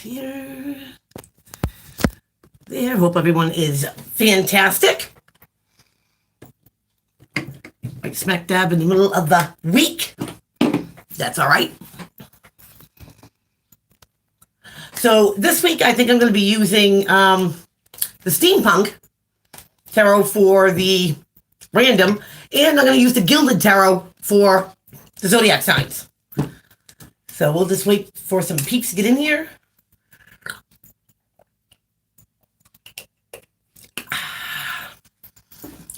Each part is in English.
here. There. Hope everyone is fantastic. Right smack dab in the middle of the week. That's all right. So this week, I think I'm going to be using the Steampunk Tarot for the random, and I'm going to use the Gilded Tarot for the Zodiac signs. So we'll just wait for some peeps to get in here.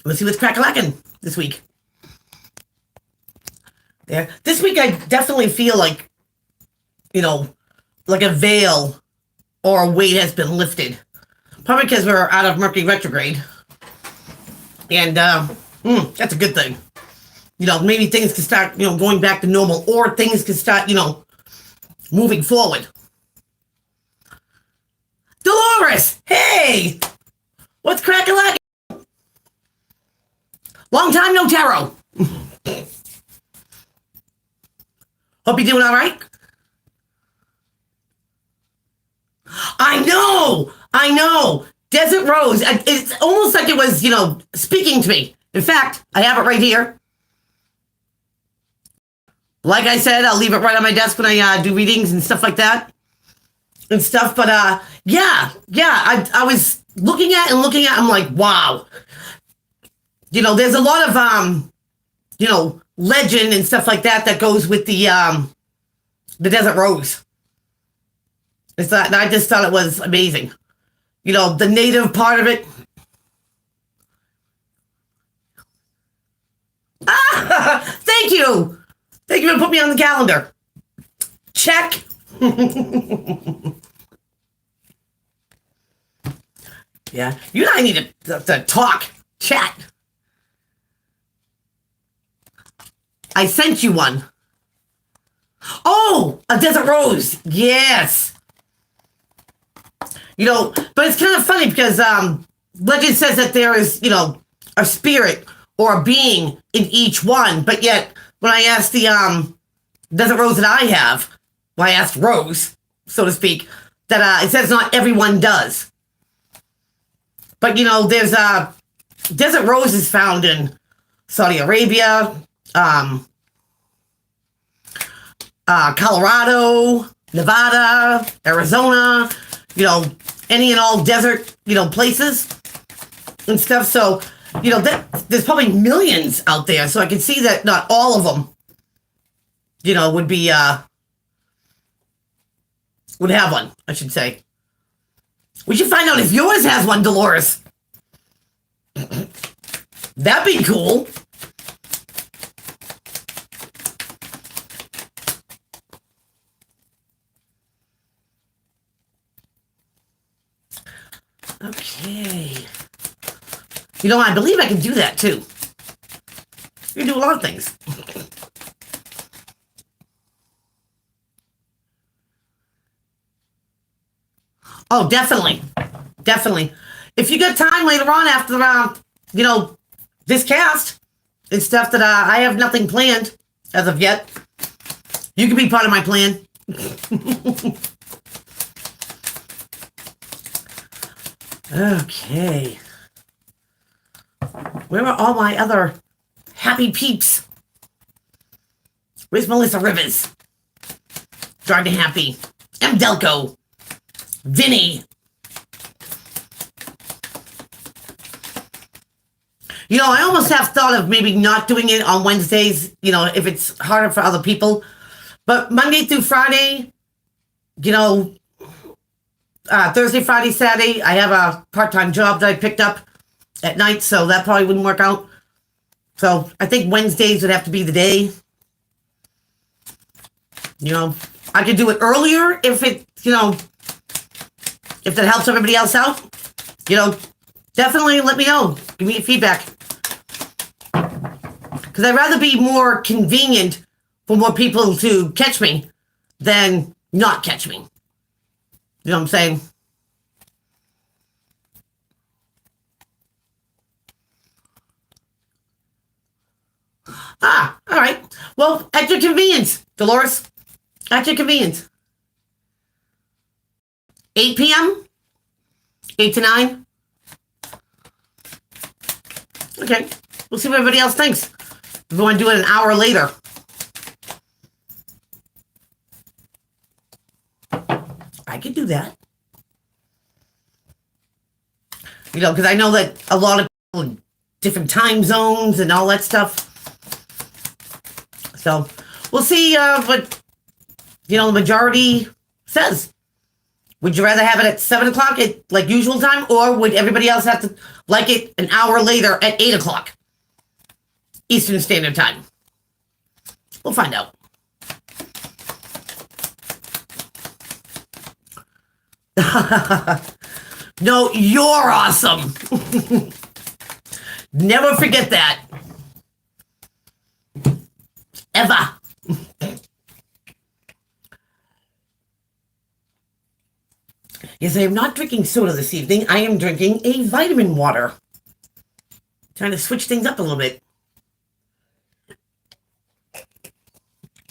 Let's see what's crack-a-lackin' this week. There. This week, I definitely feel like, you know, like a veil or a weight has been lifted. Probably because we're out of Mercury retrograde. And that's a good thing. You know, maybe things can start, you know, going back to normal, or things can start, you know, moving forward. Dolores! Hey! What's crack-a-lackin'? Long time no tarot. Hope you're doing all right. I know. Desert Rose. It's almost like it was, you know, speaking to me. In fact, I have it right here. Like I said, I'll leave it right on my desk when I do readings and stuff like that. And stuff, but yeah. I was looking at, I'm like, wow. You know, there's a lot of you know, legend and stuff like that goes with the Desert Rose. I just thought it was amazing. You know, the native part of it. Thank you. Thank you for putting me on the calendar. Check. Yeah, you and I need to talk, chat. I sent you one. Oh, a Desert Rose. Yes. You know, but it's kind of funny because legend says that there is, you know, a spirit or a being in each one. But yet, when I asked the Desert Rose that I have, well, I asked Rose, so to speak, that it says not everyone does. But, you know, there's Desert Rose is found in Saudi Arabia, Colorado, Nevada, Arizona, you know, any and all desert, you know, places and stuff. So, you know, there's probably millions out there. So I can see that not all of them, you know, would be, would have one, I should say. We should find out if yours has one, Dolores. That'd be cool. Okay. You know, I believe I can do that too. You can do a lot of things. Oh, definitely. Definitely. If you got time later on after, you know, this cast and stuff that I have nothing planned as of yet, you can be part of my plan. Okay. Where are all my other happy peeps? Where's Melissa Rivers? Driving Happy. M. Delco. Vinny. You know, I almost have thought of maybe not doing it on Wednesdays, you know, if it's harder for other people. But Monday through Friday, you know, Thursday, Friday, Saturday, I have a part-time job that I picked up at night, so that probably wouldn't work out. So I think Wednesdays would have to be the day. You know, I could do it earlier if it, you know, if that helps everybody else out. You know, definitely let me know. Give me feedback. Because I'd rather be more convenient for more people to catch me than not catch me. You know what I'm saying? All right. Well, at your convenience, Dolores. At your convenience. 8 p.m.? 8 to 9? Okay. We'll see what everybody else thinks. If we want to do it an hour later. I could do that. You know, because I know that a lot of people in different time zones and all that stuff. So, we'll see what, you know, the majority says. Would you rather have it at 7 o'clock at, like, usual time? Or would everybody else have to like it an hour later at 8 o'clock? Eastern Standard Time. We'll find out. No, you're awesome. Never forget that. Ever. Yes, I am not drinking soda this evening. I am drinking a vitamin water. Trying to switch things up a little bit.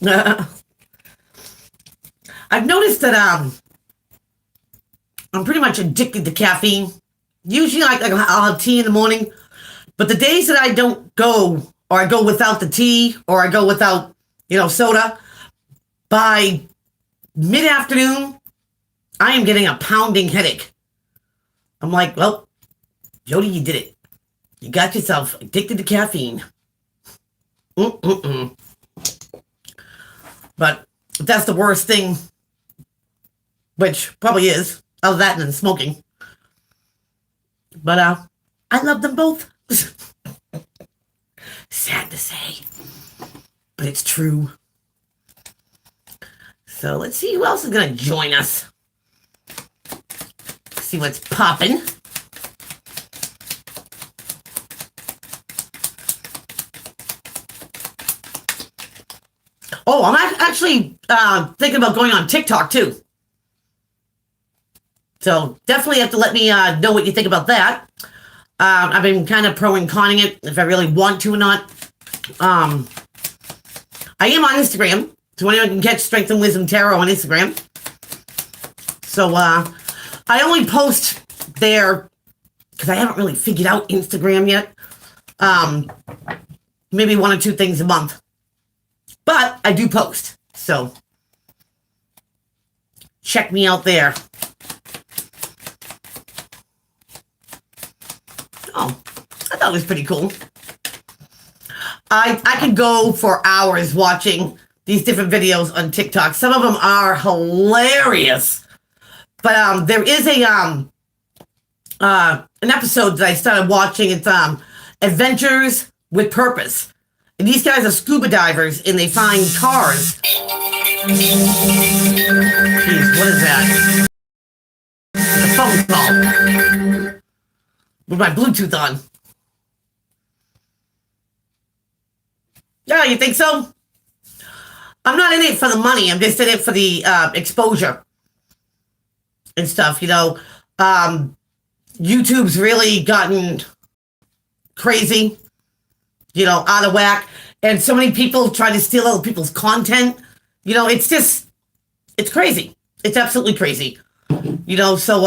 I've noticed that I'm pretty much addicted to caffeine. Usually I'll have tea in the morning, but the days that I don't go, or I go without the tea, or I go without, you know, soda, by mid-afternoon, I am getting a pounding headache. I'm like, well, Jody, you did it. You got yourself addicted to caffeine. But if that's the worst thing, which probably is, other that than smoking. But I love them both. Sad to say, but it's true. So let's see who else is going to join us. See what's popping. Oh, I'm actually thinking about going on TikTok too. So definitely have to let me know what you think about that. I've been kind of pro and conning it, if I really want to or not. I am on Instagram, so anyone can catch Strength and Wisdom Tarot on Instagram. So I only post there because I haven't really figured out Instagram yet. Maybe 1 or 2 things a month. But I do post, so check me out there. Oh, I thought it was pretty cool. I could go for hours watching these different videos on TikTok. Some of them are hilarious. But there is an episode that I started watching. It's Adventures with Purpose. And these guys are scuba divers and they find cars. Jeez, what is that? It's a phone call. With my Bluetooth on. Yeah, you think so? I'm not in it for the money. I'm just in it for the exposure and stuff, you know. YouTube's really gotten crazy, you know, out of whack. And so many people try to steal other people's content. You know, it's just, it's crazy. It's absolutely crazy. You know, so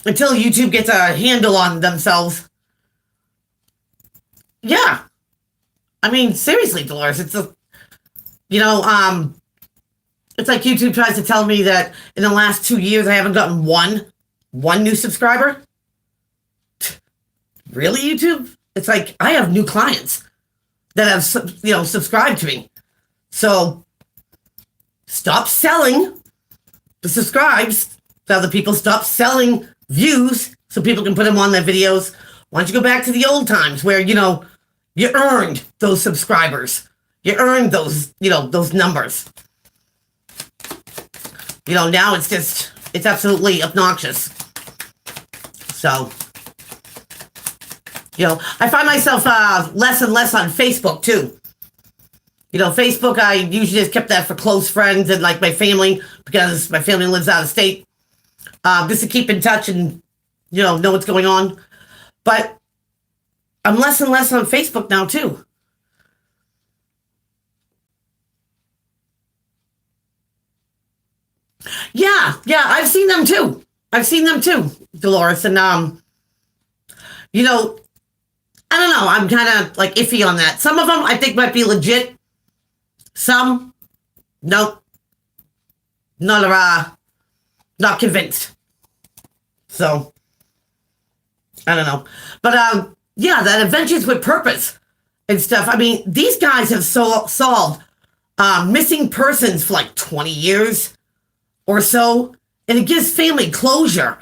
until YouTube gets a handle on themselves. Yeah. I mean, seriously, Dolores, it's a, you know, it's like YouTube tries to tell me that in the last 2 years I haven't gotten one new subscriber. Really, YouTube? It's like I have new clients that have, you know, subscribed to me. So stop selling the subscribes to other people. Stop selling views so people can put them on their videos. Why don't you go back to the old times where, you know, you earned those subscribers. You earned those, you know, those numbers. You know, now it's just, it's absolutely obnoxious. So, you know, I find myself less and less on Facebook too. You know, Facebook, I usually just kept that for close friends and like my family, because my family lives out of state. Just to keep in touch and, you know what's going on. But I'm less and less on Facebook now too. Yeah, I've seen them too. I've seen them too, Dolores. And, you know, I don't know. I'm kind of like iffy on that. Some of them I think might be legit. Some, nope. Not convinced. So, I don't know. But, yeah, that Adventures with Purpose and stuff. I mean, these guys have solved missing persons for like 20 years or so. And it gives family closure.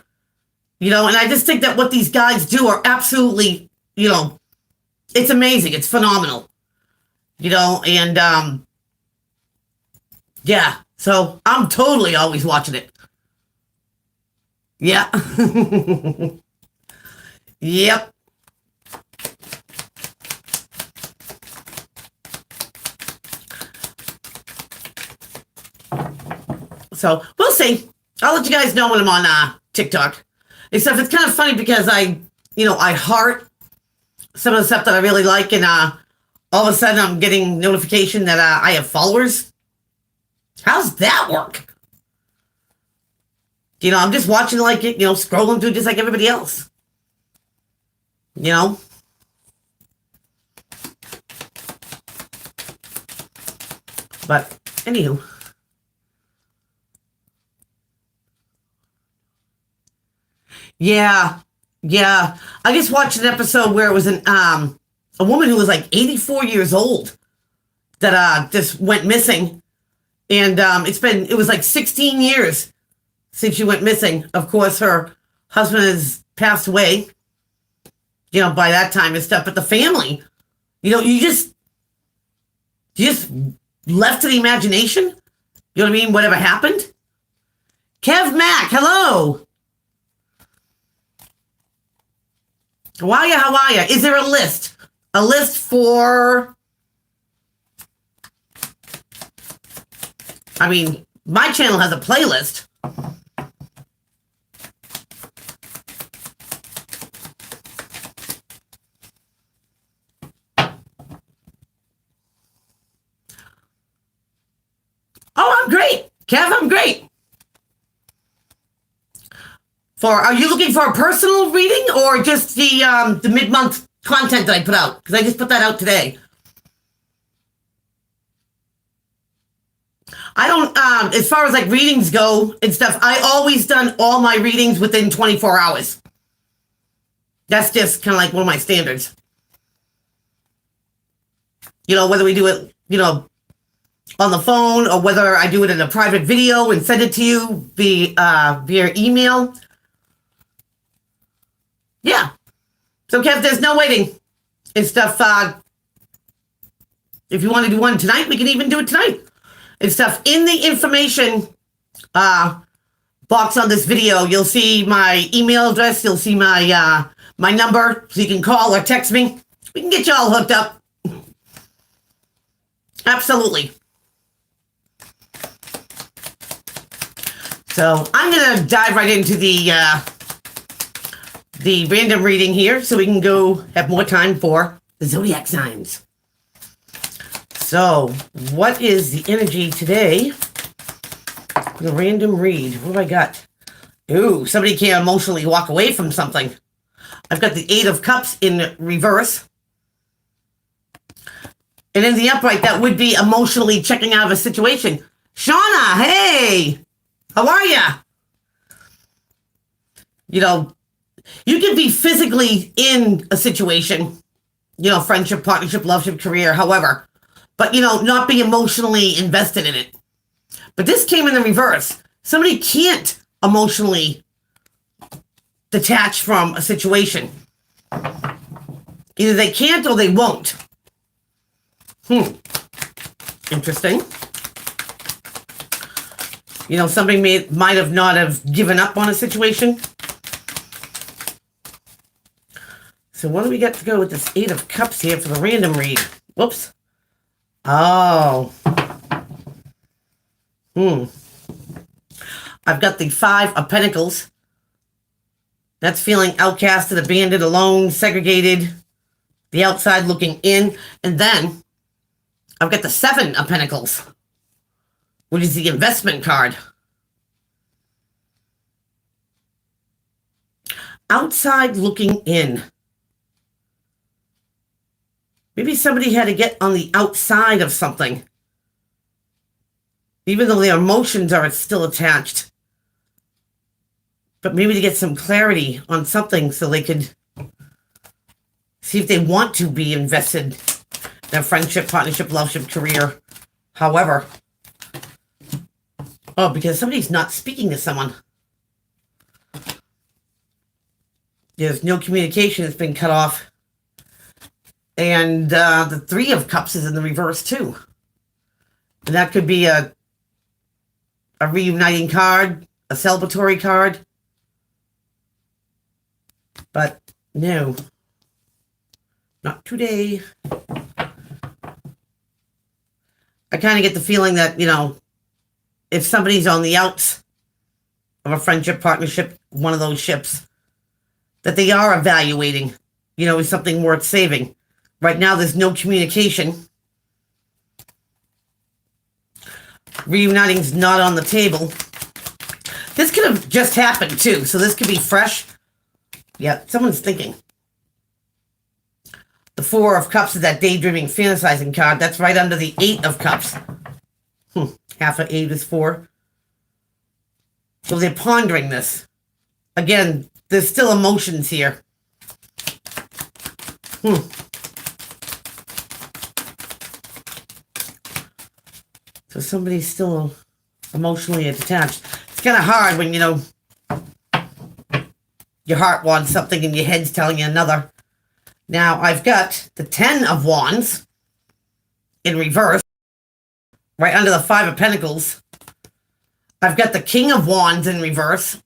You know, and I just think that what these guys do are absolutely, you know, it's amazing. It's phenomenal. You know, and, yeah. So I'm totally always watching it. Yeah. Yep. So we'll see. I'll let you guys know when I'm on TikTok. Except it's kind of funny because I heart some of the stuff that I really like, and all of a sudden I'm getting notification that I have followers. How's that work? You know, I'm just watching like it, scrolling through just like everybody else. You know? But anywho. Yeah. I just watched an episode where it was a woman who was like 84 years old that just went missing. And it was like 16 years since she went missing. Of course, her husband has passed away, by that time and stuff. But the family, you just left to the imagination. You know what I mean? Whatever happened. Kev Mack, hello. How are ya? Is there a list? A list for... I mean, my channel has a playlist. Oh, I'm great. Kev, I'm great. Are you looking for a personal reading or just the mid-month content that I put out? Because I just put that out today. I don't, as far as like readings go and stuff, I always done all my readings within 24 hours. That's just kind of like one of my standards. Whether we do it, on the phone or whether I do it in a private video and send it to you via email. Yeah. So, Kev, there's no waiting and stuff. If you want to do one tonight, we can even do it tonight and stuff. In the information box on this video, you'll see my email address. You'll see my my number, so you can call or text me. We can get you all hooked up. Absolutely. So I'm going to dive right into the random reading here so we can go have more time for the zodiac signs. So what is the energy today? The random read. What have I got? Ooh, somebody can emotionally walk away from something. I've got the 8 of Cups in reverse. And in the upright, that would be emotionally checking out of a situation. Shauna, hey! How are ya? You can be physically in a situation, friendship, partnership, loveship, career, however, but, not be emotionally invested in it. But this came in the reverse. Somebody can't emotionally detach from a situation. Either they can't or they won't. Interesting. Somebody might have not have given up on a situation. So what do we got to go with this 8 of Cups here for the random read? Whoops. Oh. I've got the 5 of Pentacles. That's feeling outcasted, abandoned, alone, segregated, the outside looking in. And then I've got the 7 of Pentacles, which is the investment card. outside looking in. Maybe somebody had to get on the outside of something, even though their emotions are still attached. But maybe to get some clarity on something so they could see if they want to be invested in a friendship, partnership, loveship, career, however. Oh, because somebody's not speaking to someone. There's no communication. It's been cut off. And the Three of Cups is in the reverse, too. And that could be a reuniting card, a celebratory card. But no. Not today. I kind of get the feeling that, if somebody's on the outs of a friendship, partnership, one of those ships, that they are evaluating, is something worth saving. Right now, there's no communication. Reuniting's not on the table. This could have just happened, too, so this could be fresh. Yeah, someone's thinking. The Four of Cups is that daydreaming, fantasizing card. That's right under the Eight of Cups. Half of 8 is 4. So they're pondering this. Again, there's still emotions here. So somebody's still emotionally attached. It's kind of hard when, your heart wants something and your head's telling you another. Now, I've got the 10 of Wands in reverse, right under the 5 of Pentacles. I've got the King of Wands in reverse.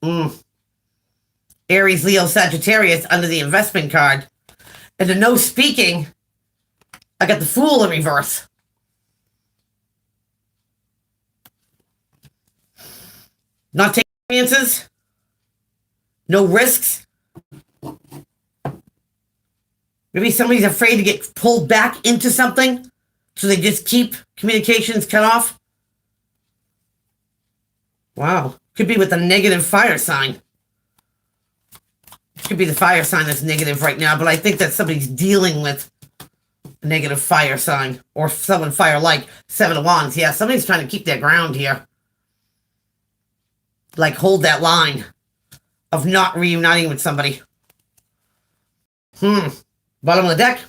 Aries, Leo, Sagittarius under the investment card. And the no speaking, I got the Fool in reverse. Not taking chances. No risks. Maybe somebody's afraid to get pulled back into something, so they just keep communications cut off. Wow. Could be with a negative fire sign. Could be the fire sign that's negative right now, but I think that somebody's dealing with a negative fire sign, or someone fire-like. 7 of Wands. Yeah, somebody's trying to keep their ground here. Like, hold that line of not reuniting with somebody. Bottom of the deck.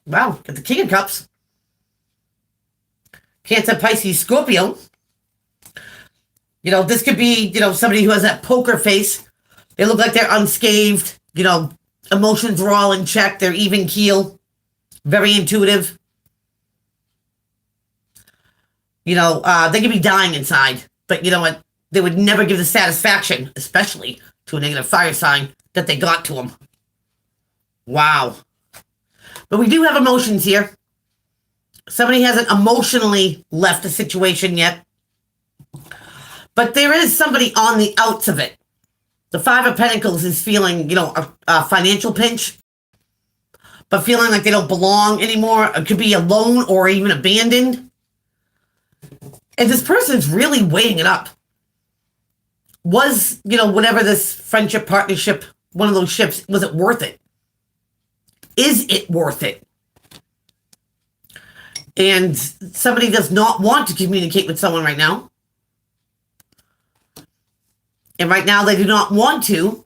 Wow, got the King of Cups. Cancer, Pisces, Scorpio. This could be, somebody who has that poker face. They look like they're unscathed. Emotions are all in check. They're even keel. Very intuitive. They could be dying inside. But you know what? They would never give the satisfaction, especially to a negative fire sign, that they got to them. Wow. But we do have emotions here. Somebody hasn't emotionally left the situation yet. But there is somebody on the outs of it. The 5 of Pentacles is feeling, a financial pinch. But feeling like they don't belong anymore. It could be alone or even abandoned. And this person's really weighing it up. Was, whatever this friendship, partnership, one of those ships, was it worth it? Is it worth it? And somebody does not want to communicate with someone right now. And right now they do not want to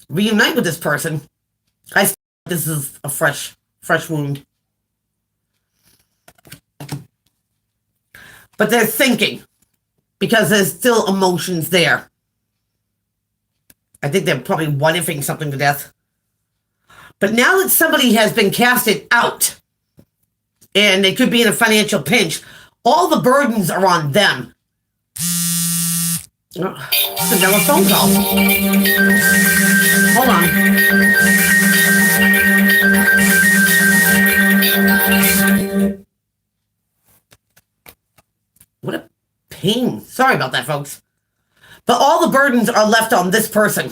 reunite with this person. This is a fresh wound. But they're thinking, because there's still emotions there. I think they're probably what-ifing something to death. But now that somebody has been casted out, and they could be in a financial pinch, all the burdens are on them. Oh, it's another phone call. Hold on. What a pain. Sorry about that, folks. But all the burdens are left on this person.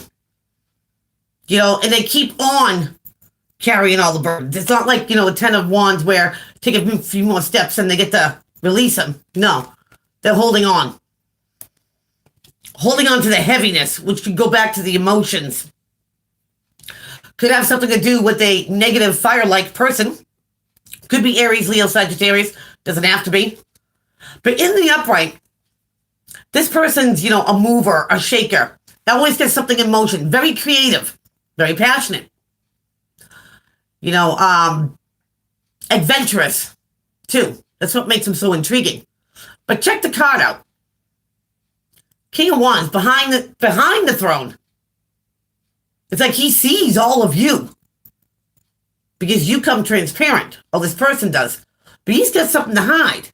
And they keep on carrying all the burdens. It's not like, a 10 of Wands where take a few more steps and they get to release them. No, they're holding on. Holding on to the heaviness, which could go back to the emotions. Could have something to do with a negative fire-like person. Could be Aries, Leo, Sagittarius. Doesn't have to be. But in the upright, this person's, a mover, a shaker. Always gets something in motion. Very creative. Very passionate. Adventurous, too. That's what makes him so intriguing. But check the card out. King of Wands, behind the throne. It's like he sees all of you. Because you come transparent. Or this person does. But he's got something to hide.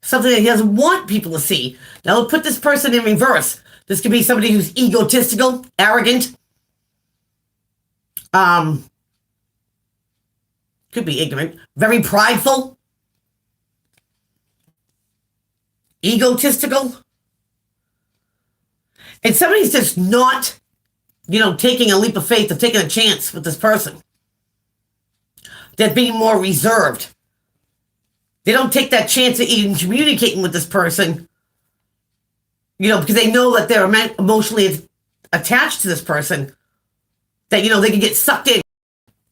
Something that he doesn't want people to see. Now, we'll put this person in reverse. This could be somebody who's egotistical, arrogant. Could be ignorant. Very prideful. Egotistical. And somebody's just not, taking a leap of faith or taking a chance with this person. They're being more reserved. They don't take that chance of even communicating with this person, because they know that they're emotionally attached to this person, that, they can get sucked in,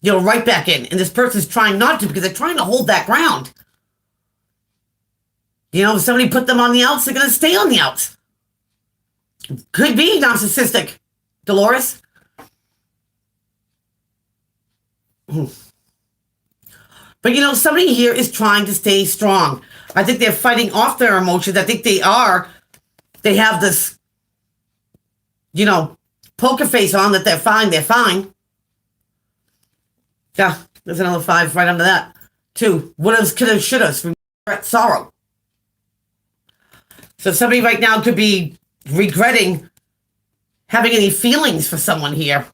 right back in. And this person's trying not to because they're trying to hold that ground. If somebody put them on the outs, they're going to stay on the outs. Could be narcissistic, Dolores. But, somebody here is trying to stay strong. I think they're fighting off their emotions. I think they have this, poker face on that they're fine. Yeah, there's another 5 right under that. 2, would've, could've, should've, regret, sorrow. So somebody right now could be regretting having any feelings for someone here.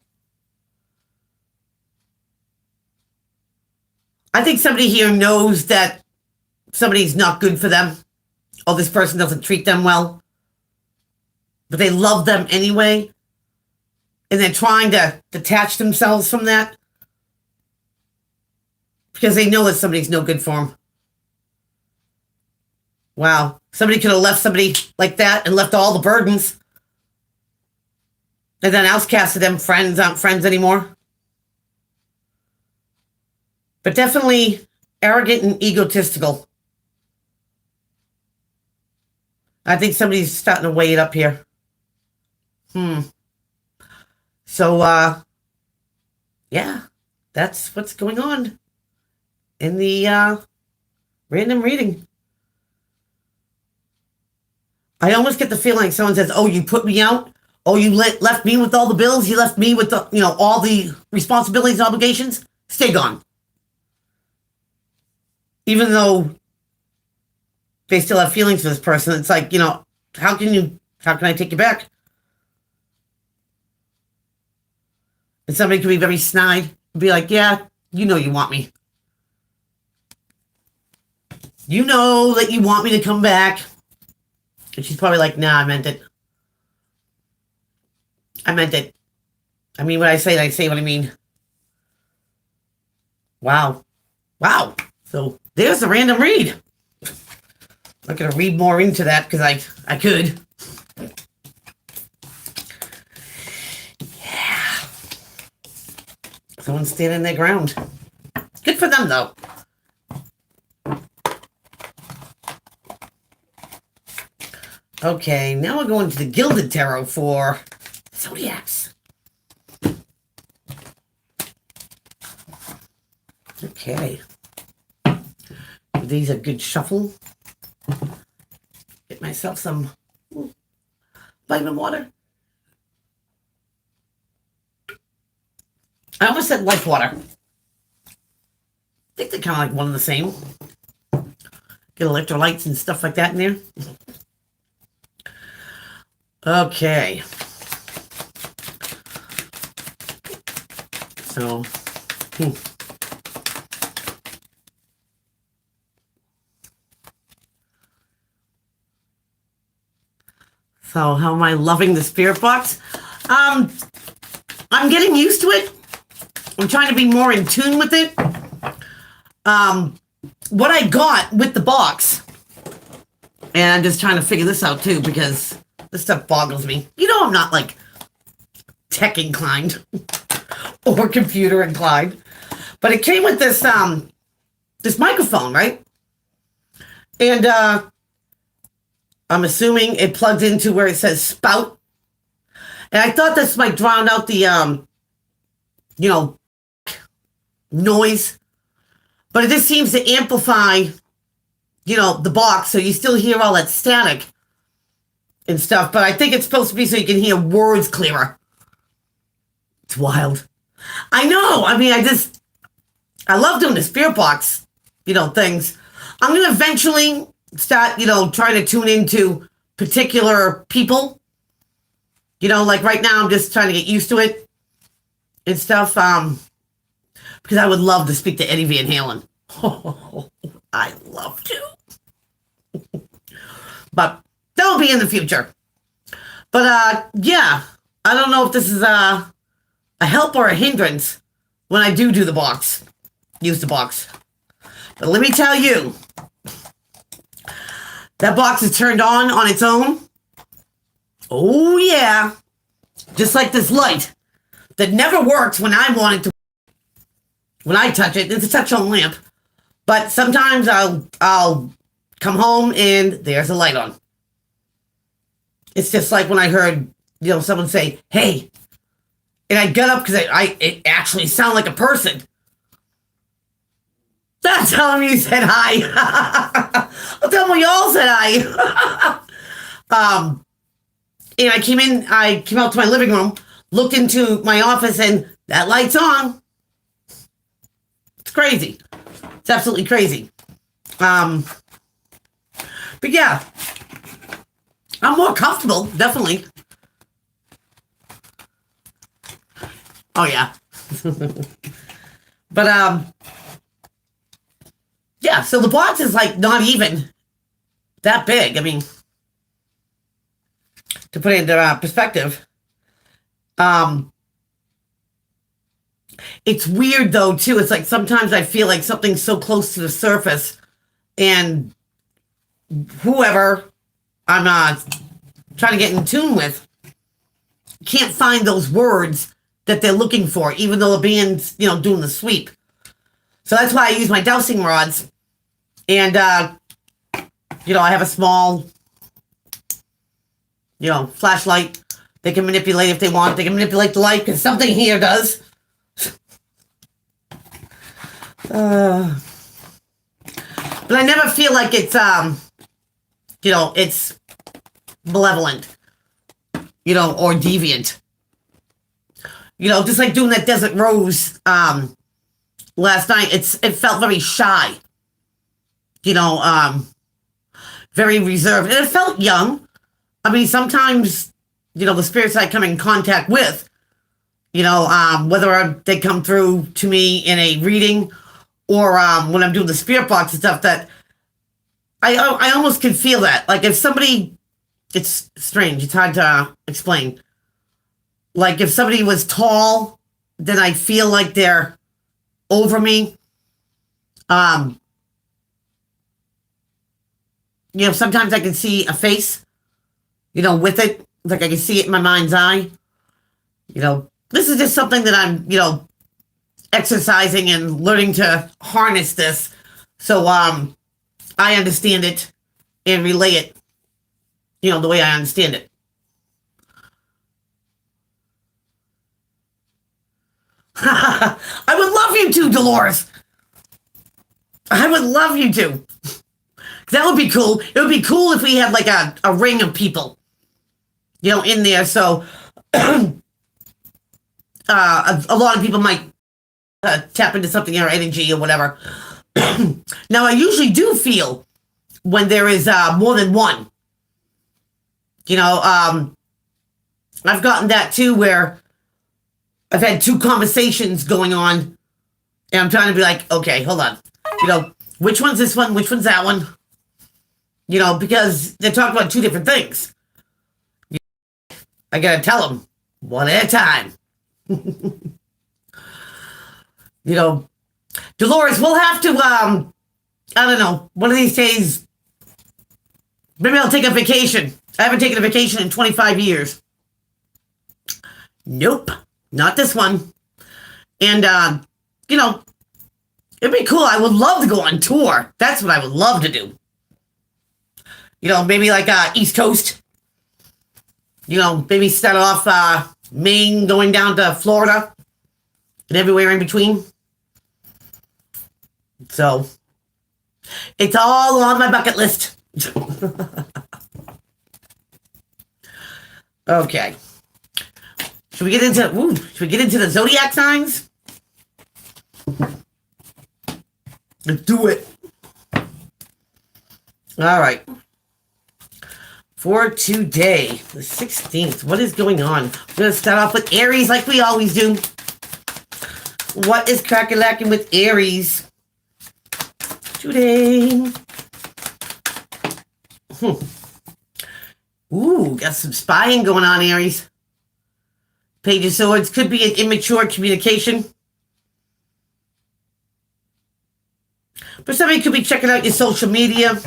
I think somebody here knows that somebody's not good for them, or this person doesn't treat them well, but they love them anyway, and they're trying to detach themselves from that because they know that somebody's no good for them. Wow. Somebody could have left somebody like that and left all the burdens, and then outcasted them. Friends aren't friends anymore. But definitely arrogant and egotistical. I think somebody's starting to weigh it up here. So, yeah, that's what's going on in the random reading. I almost get the feeling like someone says, oh, you put me out? Oh, you left me with all the bills? You left me with the, all the responsibilities and obligations? Stay gone. Even though they still have feelings for this person, it's like, how can I take you back? And somebody can be very snide and be like, yeah, you want me. You know that you want me to come back. And she's probably like, nah, I meant it. I mean what I say what I mean. Wow. So there's a random read. I'm not going to read more into that because I could. Yeah. Someone's standing their ground. Good for them, though. Okay, now we're going to the Gilded Tarot for Zodiacs. Okay. Give these a good shuffle. Get myself some vitamin water. I almost said life water. I think they're kind of like one and the same. Get electrolytes and stuff like that in there. Okay. So, So how am I loving the spirit box? I'm getting used to it. I'm trying to be more in tune with it. What I got with the box, and I'm just trying to figure this out too because this stuff boggles me. I'm not like tech inclined or computer inclined. But it came with this this microphone, right? And I'm assuming it plugs into where it says spout. And I thought this might drown out the noise. But it just seems to amplify, the box, so you still hear all that static and stuff. But I think it's supposed to be so you can hear words clearer. It's wild. I know. I mean, I love doing the spirit box, things. I'm going to eventually start, trying to tune into particular people. Like right now, I'm just trying to get used to it and stuff. Because I would love to speak to Eddie Van Halen. Oh, I love to. But that'll be in the future. But yeah, I don't know if this is a help or a hindrance when I do the box. Use the box. But let me tell you, that box is turned on its own. Oh yeah. Just like this light that never works when I want it to. When I touch it, it's a touch-on lamp. But sometimes I'll come home and there's a light on. It's just like when I heard, someone say, "Hey," and I got up because it actually sounded like a person. That's how you said hi. I'll tell them we all said hi. And I came out to my living room, looked into my office, and that light's on. It's crazy. It's absolutely crazy. But yeah, I'm more comfortable, definitely. Oh yeah. But yeah, so the box is like not even that big. I mean, to put it into perspective. It's weird though too. It's like sometimes I feel like something's so close to the surface, and whoever I'm trying to get in tune with can't find those words that they're looking for, even though they're being, doing the sweep. So that's why I use my dowsing rods, and I have a small, flashlight. They can manipulate if they want. They can manipulate the light because something here does. But I never feel like it's it's malevolent, or deviant. Just like doing that Desert Rose last night, it felt very shy. Very reserved. And it felt young. I mean, sometimes, the spirits I come in contact with, whether they come through to me in a reading or when I'm doing the spirit box and stuff, that I almost can feel that. Like if somebody, it's strange, it's hard to explain. Like if somebody was tall, then I feel like they're over me. Sometimes I can see a face, with it. Like I can see it in my mind's eye. This is just something that I'm, exercising and learning to harness this. So I understand it and relay it, the way I understand it. I would love you to, Dolores. I would love you to. That would be cool. It would be cool if we had like a ring of people, in there. So a lot of people might tap into something in our energy or whatever. Now, I usually do feel when there is more than one. I've gotten that too, where I've had two conversations going on, and I'm trying to be like, okay, hold on. Which one's this one? Which one's that one? Because they're talking about two different things. I gotta tell them one at a time. Dolores, we'll have to, I don't know, one of these days, maybe I'll take a vacation. I haven't taken a vacation in 25 years. Nope, not this one. And, you know, it'd be cool. I would love to go on tour. That's what I would love to do. You know, maybe like East Coast. You know, maybe start off Maine, going down to Florida, and everywhere in between. So, it's all on my bucket list. Okay. Should we get into the zodiac signs? Let's do it. All right. For today, the 16th, what is going on? We're going to start off with Aries like we always do. What is crack-a-lacking with Aries today? Ooh, got some spying going on, Aries. Page of Swords could be an immature communication. But somebody could be checking out your social media,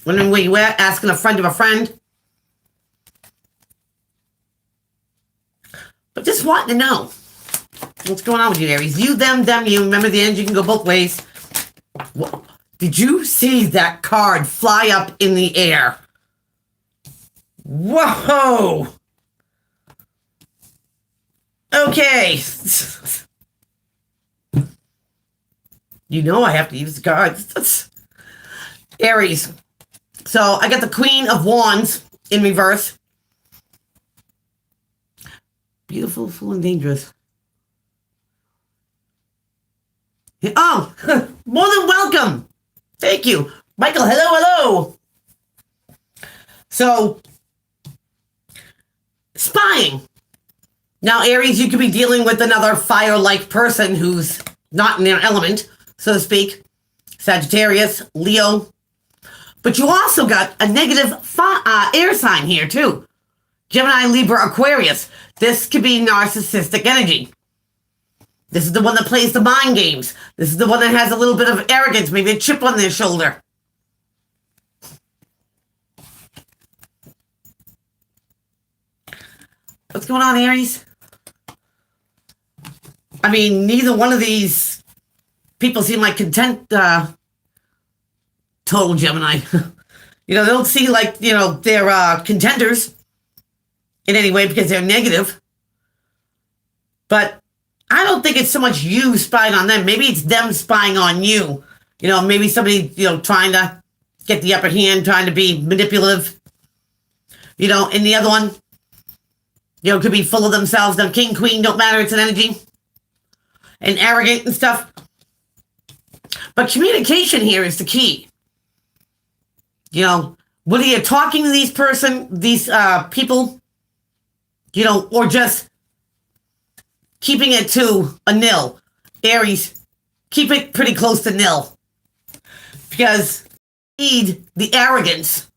wondering where you at, asking a friend of a friend. But just wanting to know what's going on with you, Aries. You, them, you. Remember, the energy can go both ways. Did you see that card fly up in the air? Whoa! Okay. You know I have to use the cards. Aries. So I got the Queen of Wands in reverse. Beautiful, full, and dangerous. Oh, more than welcome. Thank you. Michael, hello. So, spying. Now, Aries, you could be dealing with another fire-like person who's not in their element, so to speak. Sagittarius, Leo. But you also got a negative air sign here, too. Gemini, Libra, Aquarius. This could be narcissistic energy. This is the one that plays the mind games. This is the one that has a little bit of arrogance, maybe a chip on their shoulder. What's going on, Aries? I mean, neither one of these people seem like content, total Gemini. You know, they don't see like, you know, they're contenders in any way because they're negative. But I don't think it's so much you spying on them. Maybe it's them spying on you. You know, maybe somebody, you know, trying to get the upper hand, trying to be manipulative. You know, and the other one, you know, could be full of themselves. The king, queen, don't matter. It's an energy. And arrogant and stuff. But communication here is the key. You know, whether you're talking to these people, you know, or just keeping it to a nil. Aries, keep it pretty close to nil. Because you need the arrogance.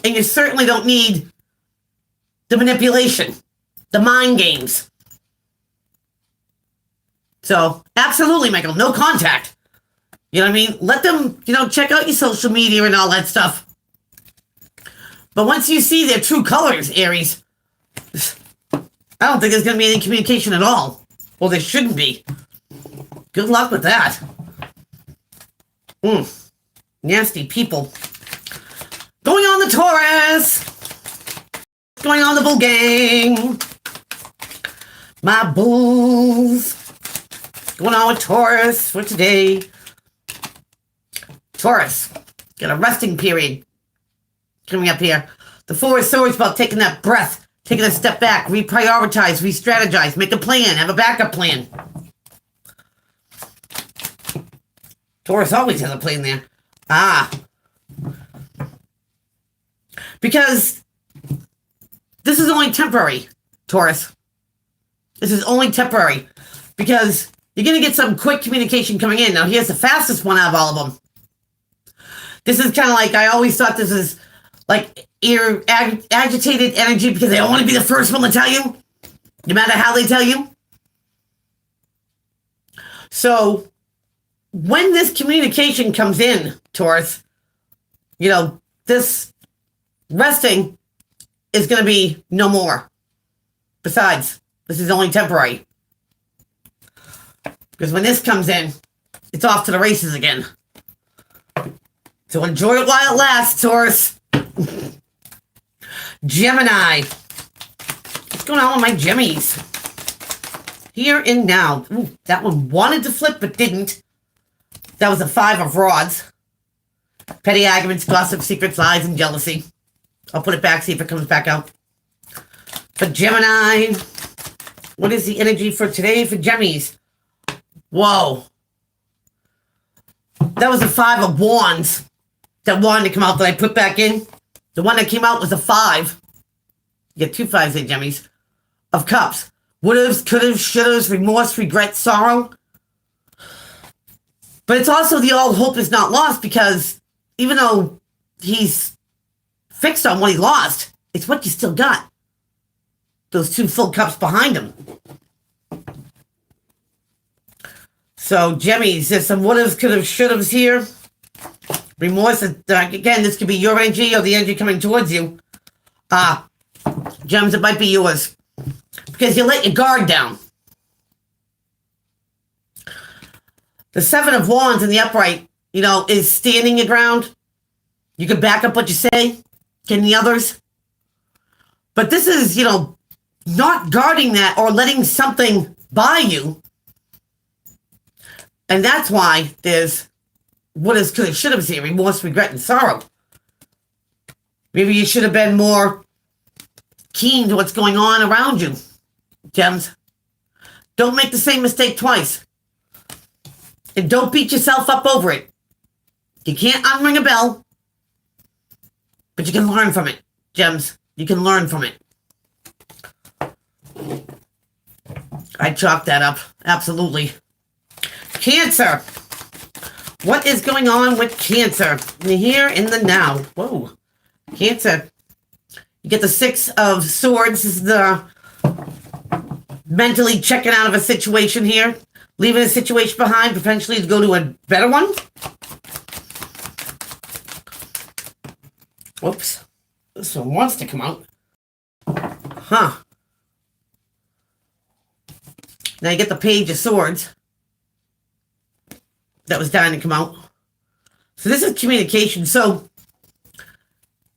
And you certainly don't need the manipulation, the mind games. So, absolutely, Michael, no contact. You know what I mean? Let them, you know, check out your social media and all that stuff. But once you see their true colors, Aries, I don't think there's going to be any communication at all. Well, there shouldn't be. Good luck with that. Nasty people. Going on the Taurus. Going on the bull gang. My bulls. Going on with Taurus for today. Taurus. Got a resting period coming up here. The Four of Swords about taking that breath. Taking a step back, reprioritize, re-strategize, make a plan, have a backup plan. Taurus always has a plan there. Because this is only temporary, Taurus. This is only temporary. Because you're going to get some quick communication coming in. Now, here's the fastest one out of all of them. This is kind of like, I always thought this is like agitated energy because they don't want to be the first one to tell you, no matter how they tell you. So when this communication comes in, Taurus, you know, this resting is going to be no more. Besides, this is only temporary. Because when this comes in, it's off to the races again. So enjoy it while it lasts, Taurus. Gemini. What's going on with my Gemmies? Here and now. Ooh, that one wanted to flip but didn't. That was a 5 of rods. Petty arguments, gossip, secrets, lies, and jealousy. I'll put it back, see if it comes back out. For Gemini, what is the energy for today for Gemmies? Whoa. That was a 5 of wands that wanted to come out that I put back in. The one that came out was a 5. You get 2 5s there, Gemmies. Of cups. Would'ves, could'ves, should'ves, remorse, regret, sorrow. But it's also the all hope is not lost, because even though he's fixed on what he lost, it's what you still got. Those 2 full cups behind him. So, Gemmies, there's some would'ves, could'ves, should'ves here. Remorse, again, this could be your energy or the energy coming towards you. Gems, it might be yours. Because you let your guard down. The 7 of wands in the upright, is standing your ground. You can back up what you say. Can the others? But this is, not guarding that or letting something by you. And that's why there's what is, could have, should have here, remorse, regret, and sorrow. Maybe you should have been more keen to what's going on around you, Gems. Don't make the same mistake twice. And don't beat yourself up over it. You can't unring a bell, but you can learn from it, Gems. You can learn from it. I chalked that up. Absolutely. Cancer. What is going on with Cancer? In the here, in the now. Whoa. Cancer. You get the 6 of swords. This is the mentally checking out of a situation here. Leaving a situation behind, potentially to go to a better one. Whoops. This one wants to come out. Huh. Now you get the Page of Swords. That was dying to come out. So this is communication. So,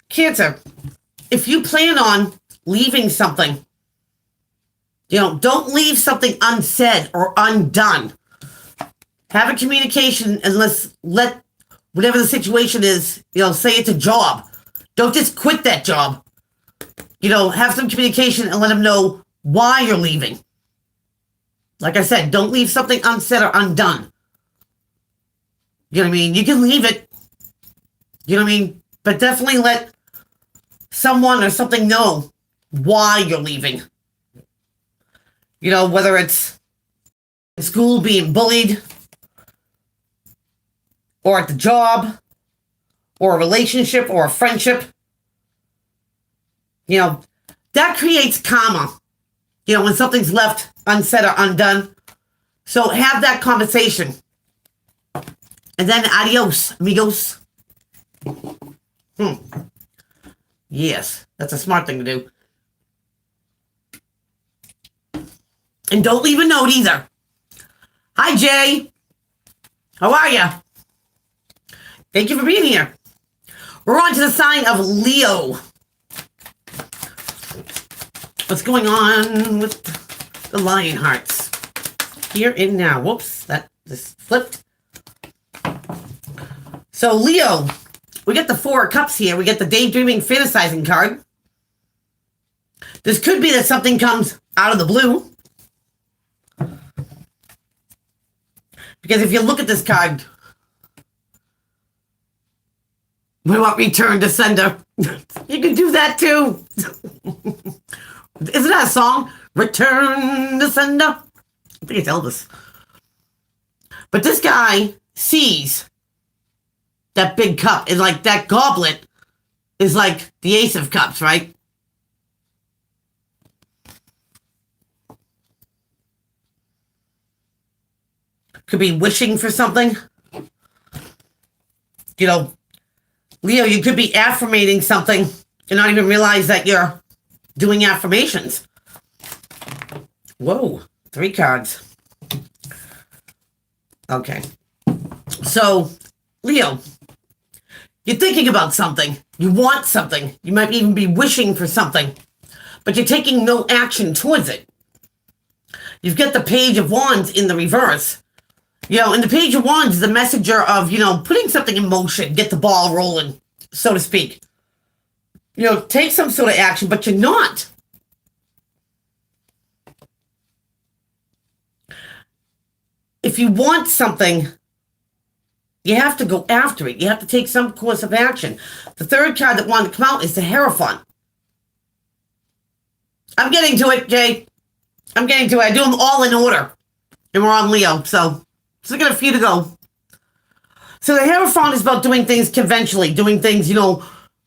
Cancer, if you plan on leaving something, don't leave something unsaid or undone. Have a communication and let whatever the situation is, say it's a job. Don't just quit that job. Have some communication and let them know why you're leaving. Like I said, don't leave something unsaid or undone. You know what I mean? You can leave it. You know what I mean? But definitely let someone or something know why you're leaving. Whether it's in school being bullied, or at the job, or a relationship, or a friendship. That creates karma. When something's left unsaid or undone. So have that conversation. And then adios, amigos. Yes, that's a smart thing to do. And don't leave a note either. Hi, Jay. How are you? Thank you for being here. We're on to the sign of Leo. What's going on with the lion hearts? Here and now. Whoops, that just flipped. So, Leo, we get the 4 of Cups here. We get the daydreaming, fantasizing card. This could be that something comes out of the blue. Because if you look at this card, we want return to sender. You can do that too. Isn't that a song? Return to sender. I think it's Elvis. But this guy sees that big cup is like that goblet is like the Ace of Cups, right? Could be wishing for something. Leo, you could be affirmating something and not even realize that you're doing affirmations. Whoa, 3 cards. Okay. So, Leo, you're thinking about something. You want something. You might even be wishing for something, but you're taking no action towards it. You've got the Page of Wands in the reverse. And the Page of Wands is the messenger of, putting something in motion, get the ball rolling, so to speak. Take some sort of action, but you're not. If you want something, you have to go after it. You have to take some course of action. The third card that wanted to come out is the Hierophant. I'm getting to it, Jay. I'm getting to it. I do them all in order. And we're on Leo, so I got a few to go. So the Hierophant is about doing things conventionally, doing things,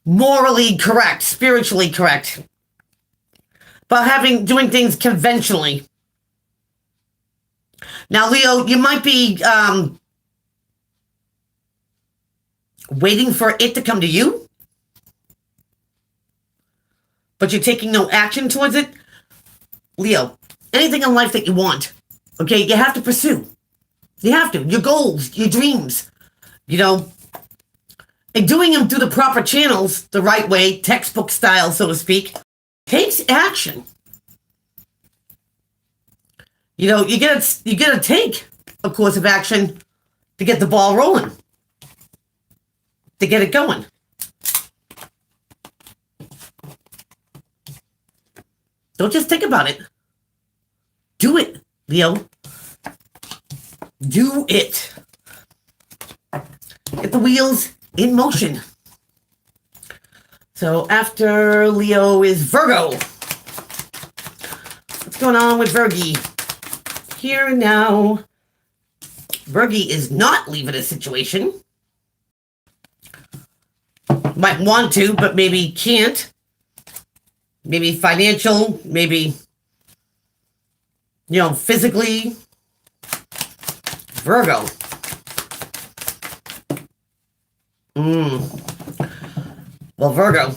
morally correct, spiritually correct. About doing things conventionally. Now, Leo, you might be waiting for it to come to you, but you're taking no action towards it. Leo, anything in life that you want, okay, you have to pursue. You have to. Your goals, your dreams, and doing them through the proper channels, the right way, textbook style, so to speak, takes action. You gotta take a course of action to get the ball rolling, to get it going. Don't just think about it. Do it, Leo. Do it. Get the wheels in motion. So after Leo is Virgo. What's going on with Virgie? Here and now. Virgie is not leaving a situation. Might want to, but maybe can't. Maybe financial, maybe, physically. Virgo. Well, Virgo,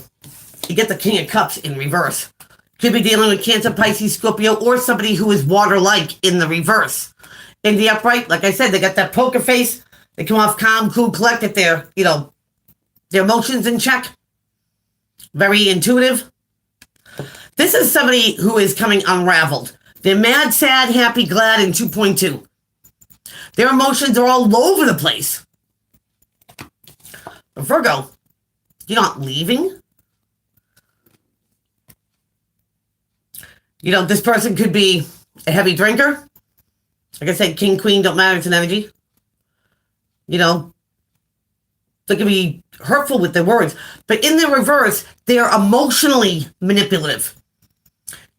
you get the King of Cups in reverse. Could be dealing with Cancer, Pisces, Scorpio, or somebody who is water-like in the reverse. In the upright, like I said, they got that poker face. They come off calm, cool, collected. Their emotions in check. Very intuitive. This is somebody who is coming unraveled. They're mad, sad, happy, glad, and 2.2. Their emotions are all over the place. But Virgo, you're not leaving. This person could be a heavy drinker. Like I said, king, queen, don't matter, it's an energy. They can be hurtful with their words. But in the reverse, they are emotionally manipulative.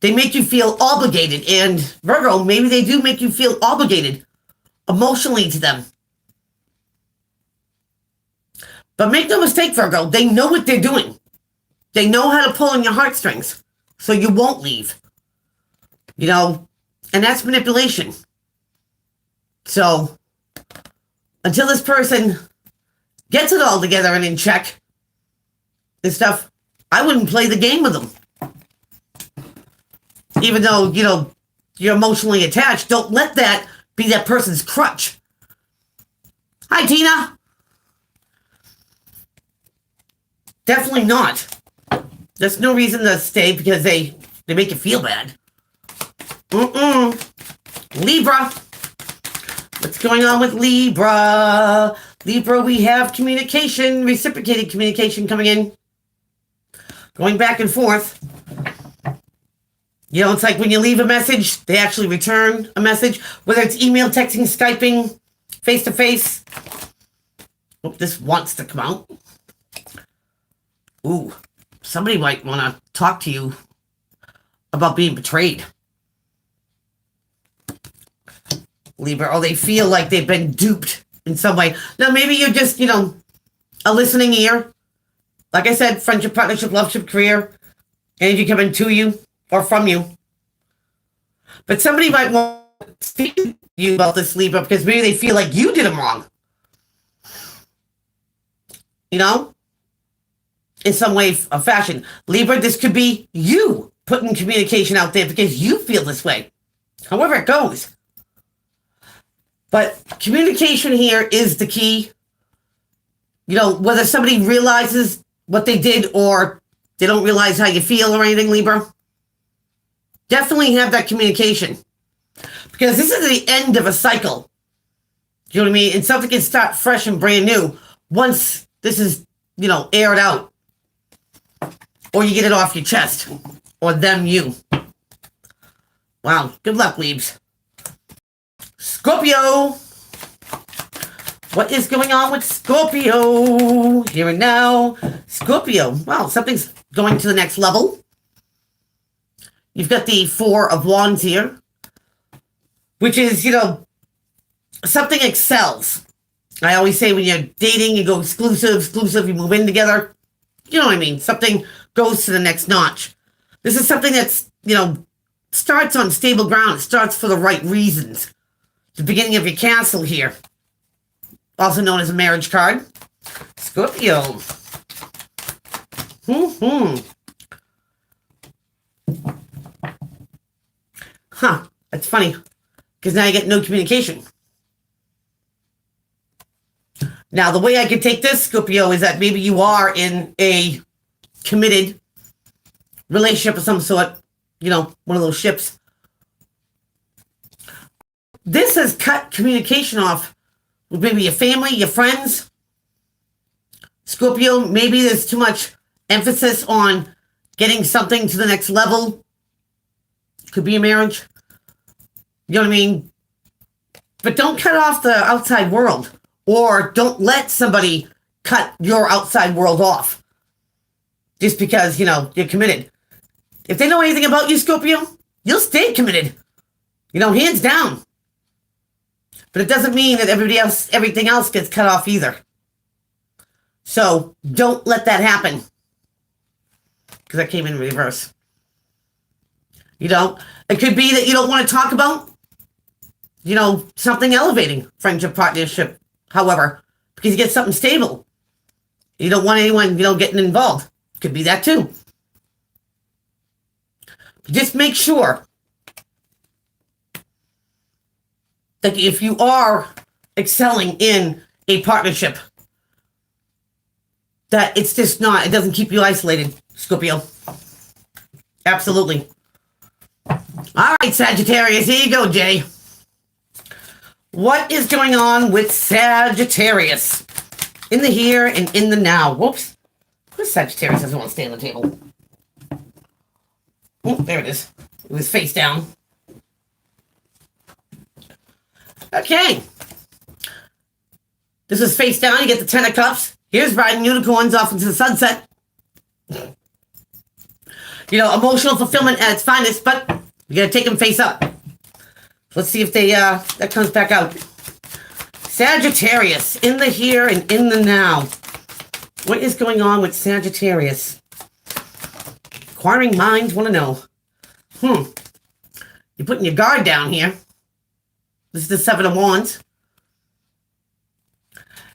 They make you feel obligated. And Virgo, maybe they do make you feel obligated emotionally to them. But make no mistake, Virgo, they know what they're doing. They know how to pull on your heartstrings. So you won't leave. And that's manipulation. So until this person gets it all together and in check and stuff, I wouldn't play the game with them. Even though, you're emotionally attached, don't let that be that person's crutch. Hi, Tina. Definitely not. There's no reason to stay because they make you feel bad. Libra. What's going on with Libra? Libra, we have communication, reciprocated communication coming in. Going back and forth. It's like when you leave a message, they actually return a message. Whether it's email, texting, Skyping, face-to-face. Hope this wants to come out. Ooh, somebody might want to talk to you about being betrayed. Libra, or they feel like they've been duped in some way. Now, maybe you're just, a listening ear. Like I said, friendship, partnership, loveship, career. Energy coming to you or from you. But somebody might want to speak to you about this, Libra, because maybe they feel like you did them wrong. In some way or fashion. Libra, this could be you putting communication out there because you feel this way. However it goes. But communication here is the key. You know, whether somebody realizes what they did or they don't realize how you feel or anything, Libra, definitely have that communication. Because this is the end of a cycle. You know what I mean? And something can start fresh and brand new once this is, you know, aired out. Or you get it off your chest. Or them, you. Wow. Good luck, Leaves. Scorpio. What is going on with Scorpio? Here and now. Scorpio. Wow, something's going to the next level. You've got the Four of Wands here. Which is, you know, something excels. I always say when you're dating, you go exclusive, you move in together. You know what I mean? Something goes to the next notch. This is something that's, you know, starts on stable ground. It starts for the right reasons. The beginning of your castle here. Also known as a marriage card. Scorpio. Huh. That's funny. Because now you get no communication. Now, the way I could take this, Scorpio, is that maybe you are in a committed relationship of some sort. You know, one of those ships. This has cut communication off with maybe your family, your friends. Scorpio, maybe there's too much emphasis on getting something to the next level. Could be a marriage. You know what I mean? But don't cut off the outside world. Or don't let somebody cut your outside world off. Just because, you know, you're committed. If they know anything about you, Scorpio, you'll stay committed. You know, hands down. But it doesn't mean that everything else gets cut off either. So don't let that happen. Because that came in reverse. You know, it could be that you don't want to talk about, you know, something elevating, friendship, partnership, however, because you get something stable. You don't want anyone, you know, getting involved. Could be that too. Just make sure that if you are excelling in a partnership, that it's just not, it doesn't keep you isolated, Scorpio. Absolutely. All right, Sagittarius, here you go, Jay. What is going on with Sagittarius? In the here and in the now. Whoops. Who's Sagittarius doesn't want to stay on the table? Oh, there it is. It was face down. Okay. This is face down. You get the Ten of Cups. Here's riding unicorns off into the sunset. You know, emotional fulfillment at its finest, but you gotta take them face up. Let's see if they that comes back out. Sagittarius, in the here and in the now. What is going on with Sagittarius? Inquiring minds want to know. You're putting your guard down here. This is the Seven of Wands.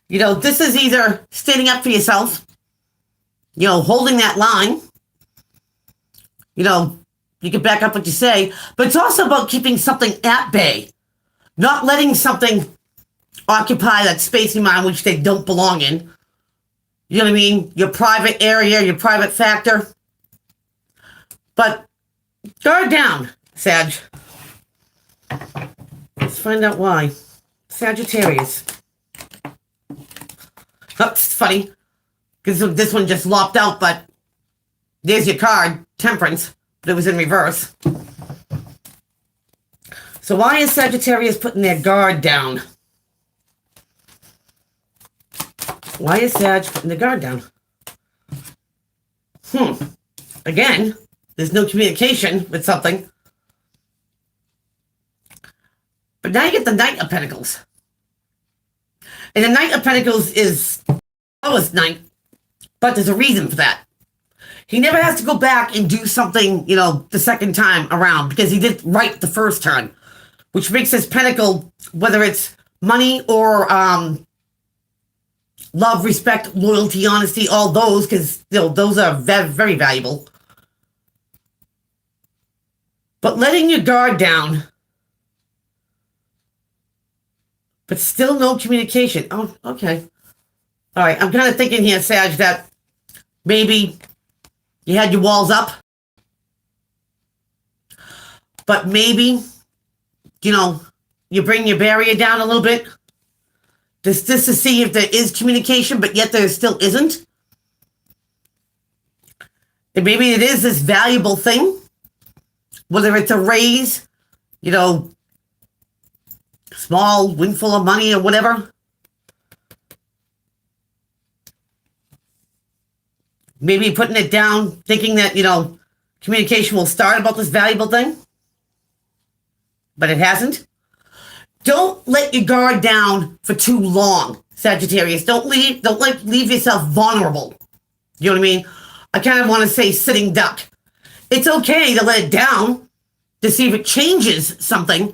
You know, this is either standing up for yourself, you know, holding that line. You know, you can back up what you say, but it's also about keeping something at bay. Not letting something occupy that space in your mind which they don't belong in. You know what I mean? Your private area, your private factor. But guard down, Sag. Let's find out why. Sagittarius. Oh, it's funny. Because this one just lopped out, but there's your card, Temperance. But it was in reverse. So why is Sagittarius putting their guard down? Why is Sag putting the guard down? Again, there's no communication with something. But now you get the Knight of Pentacles. And the Knight of Pentacles is lowest knight, but there's a reason for that. He never has to go back and do something, you know, the second time around because he did right the first turn, which makes his pentacle, whether it's money or love, respect, loyalty, honesty, all those, because, you know, those are very, very valuable. But letting your guard down but still no communication. Oh, okay. All right, I'm kind of thinking here, Sag, that maybe you had your walls up, but maybe, you bring your barrier down a little bit. Just to see if there is communication, but yet there still isn't. And maybe it is this valuable thing, whether it's a raise, small windfall of money or whatever. Maybe putting it down, thinking that, communication will start about this valuable thing, but it hasn't. Don't let your guard down for too long, Sagittarius. Don't leave yourself vulnerable. You know what I mean? I kind of want to say sitting duck. It's okay to let it down to see if it changes something,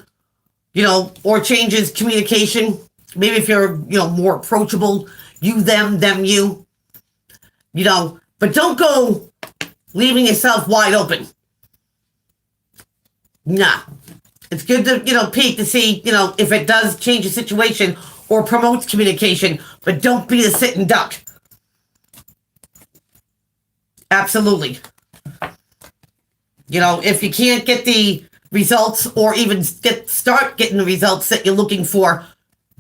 or changes communication. Maybe if you're, more approachable, you, them, you, but don't go leaving yourself wide open. Nah. It's good to, peek to see, if it does change the situation or promotes communication, but don't be a sitting duck. Absolutely. If you can't get the results or even start getting the results that you're looking for,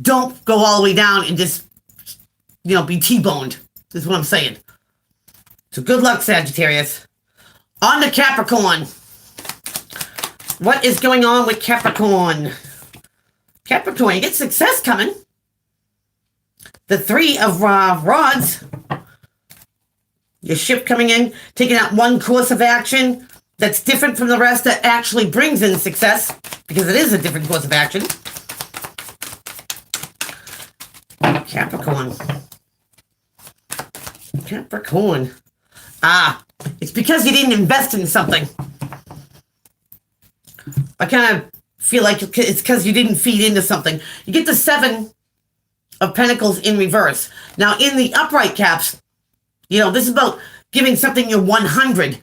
don't go all the way down and just, be T-boned. Is what I'm saying. So good luck, Sagittarius. On to Capricorn. What is going on with Capricorn? Capricorn, you get success coming. The Three of Rods. Your ship coming in, taking out one course of action that's different from the rest that actually brings in success, because it is a different course of action. Capricorn. Capricorn. It's because you didn't invest in something. I kind of feel like it's because you didn't feed into something. You get the Seven of Pentacles in reverse. Now, in the upright caps, this is about giving something your 100.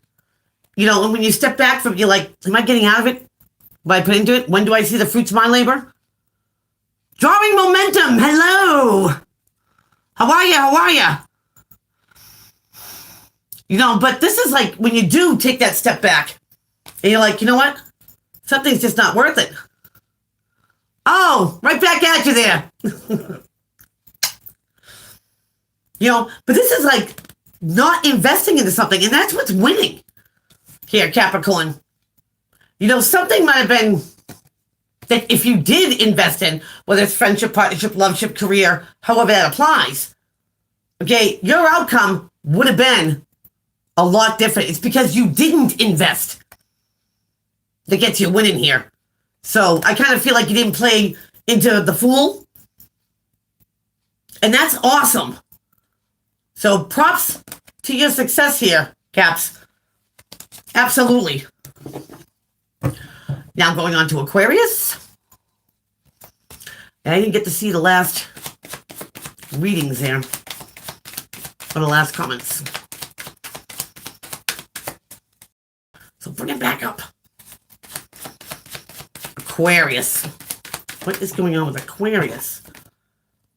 And when you step back from it, you're like, am I getting out of it? What I put into it? When do I see the fruits of my labor? Drawing momentum. Hello. How are you? But this is like when you do take that step back and you're like, you know what? Something's just not worth it. Oh, right back at you there. But this is like not investing into something, and that's what's winning here, Capricorn. Something might have been that if you did invest in, whether it's friendship, partnership, loveship, career, however that applies, okay, your outcome would have been a lot different. It's because you didn't invest that gets you winning here. So I kind of feel like you didn't play into the fool. And that's awesome. So props to your success here, Caps. Absolutely. Now going on to Aquarius. I didn't get to see the last readings there. Or the last comments. So bring it back up. Aquarius. What is going on with Aquarius?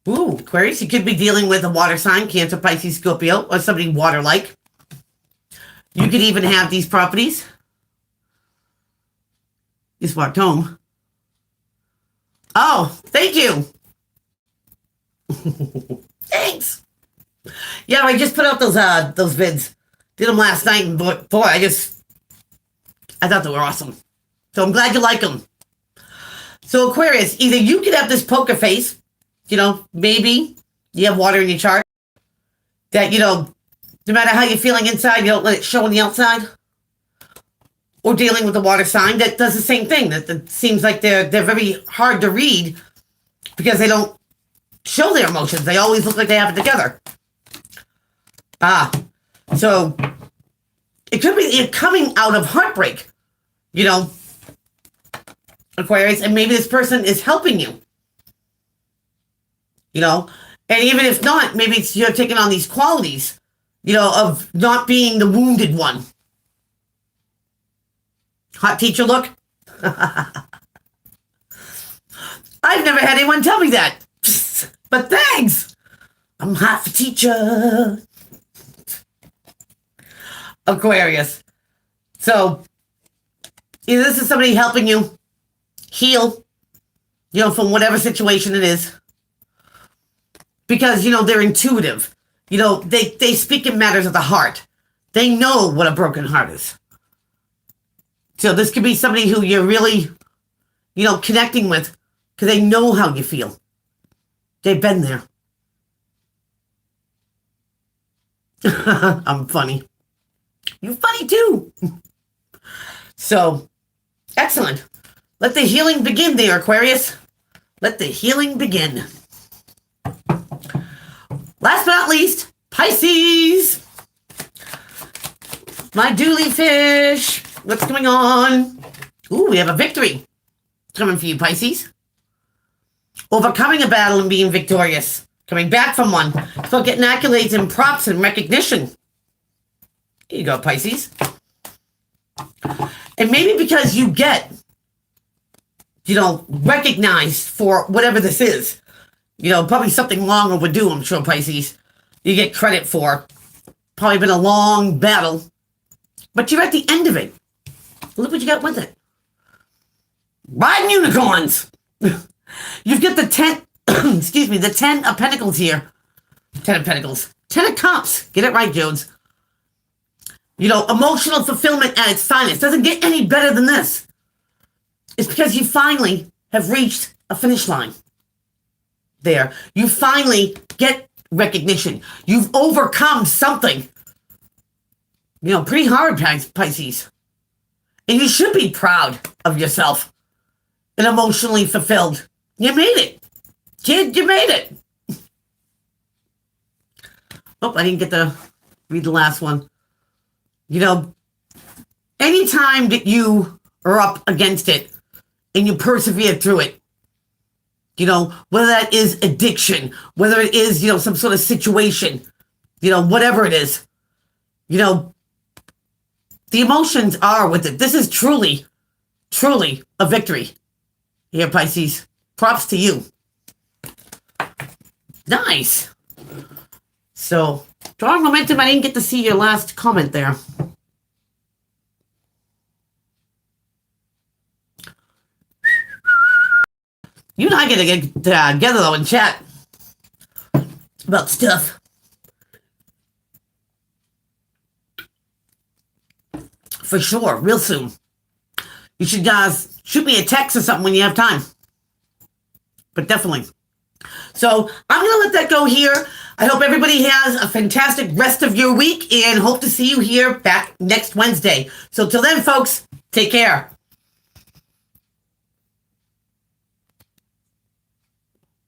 Ooh, Aquarius, you could be dealing with a water sign, Cancer, Pisces, Scorpio, or somebody water-like. You could even have these properties. Just walked home. Oh, thank you. Thanks. Yeah, I just put out those vids. Did them last night, and boy, I thought they were awesome. So I'm glad you like them. So Aquarius, either you could have this poker face, maybe you have water in your chart, that, no matter how you're feeling inside, you don't let it show on the outside. Or dealing with a water sign that does the same thing. That seems like they're very hard to read because they don't show their emotions. They always look like they have it together. So it could be you're coming out of heartbreak, Aquarius, and maybe this person is helping you. And even if not, maybe it's you're taking on these qualities, of not being the wounded one. Hot teacher look? I've never had anyone tell me that. But thanks. I'm hot for teacher. Aquarius. So, either this is somebody helping you heal, from whatever situation it is. Because, they're intuitive. They speak in matters of the heart. They know what a broken heart is. So this could be somebody who you're really, connecting with because they know how you feel. They've been there. I'm funny. You're funny too. So, excellent. Let the healing begin there, Aquarius. Let the healing begin. Last but not least, Pisces. My dooley fish. What's going on? Ooh, we have a victory coming for you, Pisces. Overcoming a battle and being victorious. Coming back from one. So getting accolades and props and recognition. Here you go, Pisces. And maybe because you get, recognized for whatever this is. Probably something long overdue, I'm sure, Pisces. You get credit for. Probably been a long battle. But you're at the end of it. Look what you got with it. Riding unicorns. You've got the 10, the 10 of Pentacles here. 10 of Pentacles. 10 of Cups. Get it right, Jones. Emotional fulfillment at its finest. Doesn't get any better than this. It's because you finally have reached a finish line. There. You finally get recognition. You've overcome something. Pretty hard, Pisces. And you should be proud of yourself and emotionally fulfilled. You made it. Kid, you made it. Oh, I didn't get to read the last one. Anytime that you are up against it and you persevere through it, whether that is addiction, whether it is, some sort of situation, whatever it is, the emotions are with it. This is truly, truly a victory here, Pisces. Props to you. Nice. So, drawing momentum, I didn't get to see your last comment there. You and I gotta get together, though, and chat about stuff. For sure, real soon. You should guys shoot me a text or something when you have time. But definitely. So I'm going to let that go here. I hope everybody has a fantastic rest of your week and hope to see you here back next Wednesday. So till then, folks, take care.